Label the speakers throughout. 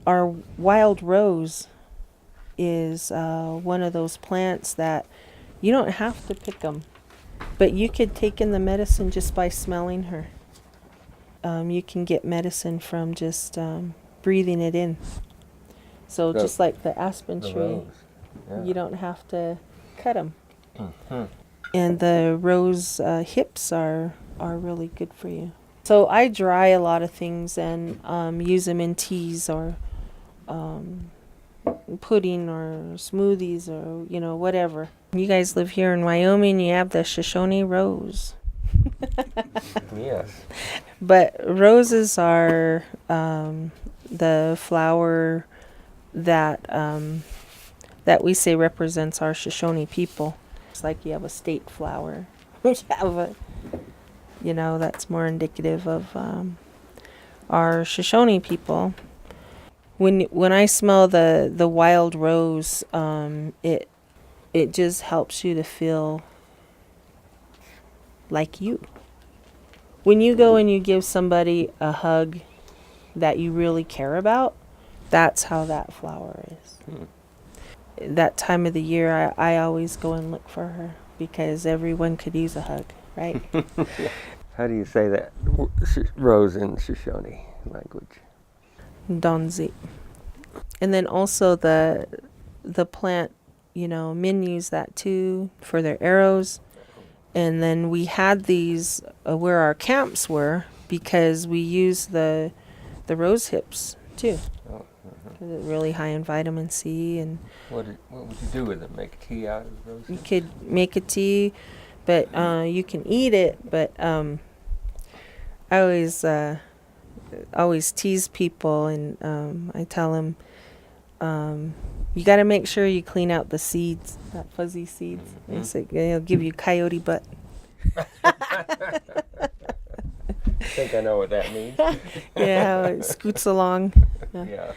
Speaker 1: our wild rose is one of those plants that you don't have to pick them, but you could take in the medicine just by smelling her. You can get medicine from just breathing it in. So just like the aspen tree, you don't have to cut them. Mm-hmm. And the rose hips are really good for you. So I dry a lot of things and use them in teas or pudding or smoothies or, whatever. You guys live here in Wyoming, you have the Shoshone rose.
Speaker 2: Yes.
Speaker 1: But roses are the flower that that we say represents our Shoshone people. It's like you have a state flower. You have a, that's more indicative of our Shoshone people. When I smell the wild rose, it just helps you to feel like you. When you go and you give somebody a hug that you really care about, that's how that flower is. That time of the year, I always go and look for her because everyone could use a hug, right?
Speaker 2: How do you say that rose in Shoshone language?
Speaker 1: Donzi. And then also the plant, men use that too for their arrows. And then we had these where our camps were because we use the rose hips too. Oh, because it's really high in vitamin C. And
Speaker 2: what would you do with it? Make a tea out of those hips?
Speaker 1: You could make a tea, but you can eat it. But I always tease people, and I tell them you got to make sure you clean out the seeds, that fuzzy seeds. Mm-hmm. It'll give you coyote butt.
Speaker 2: I think I know what that means.
Speaker 1: Yeah, how it scoots along.
Speaker 2: Yeah.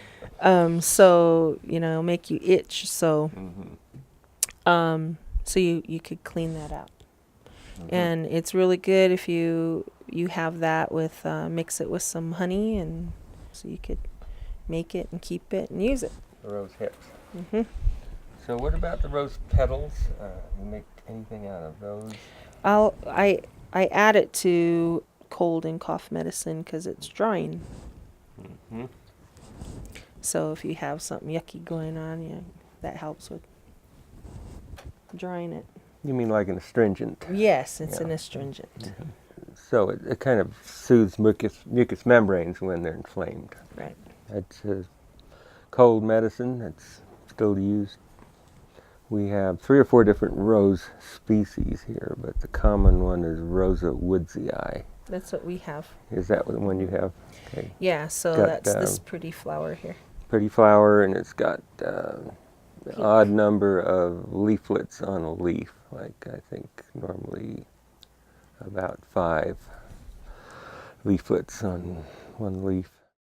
Speaker 1: So make you itch. So, so you could clean that out, and it's really good if you have that with mix it with some honey, and so you could make it and keep it and use it.
Speaker 2: The rose hips. Mm-hmm. So what about the rose petals? You make anything out of those?
Speaker 1: I add it to cold and cough medicine because it's drying. Mm-hmm. So if you have something yucky going on, that helps with drying it.
Speaker 2: You mean like an astringent?
Speaker 1: Yes, it's an astringent.
Speaker 2: Mm-hmm. So it kind of soothes mucous membranes when they're inflamed.
Speaker 1: Right.
Speaker 2: It's a cold medicine that's still used. We have 3 or 4 different rose species here, but the common one is Rosa woodsii.
Speaker 1: That's what we have.
Speaker 2: Is that the one you have? Okay.
Speaker 1: Yeah, so that's this pretty flower here.
Speaker 2: Pretty flower, and it's got an odd number of leaflets on a leaf, like I think normally about 5 leaflets on one leaf.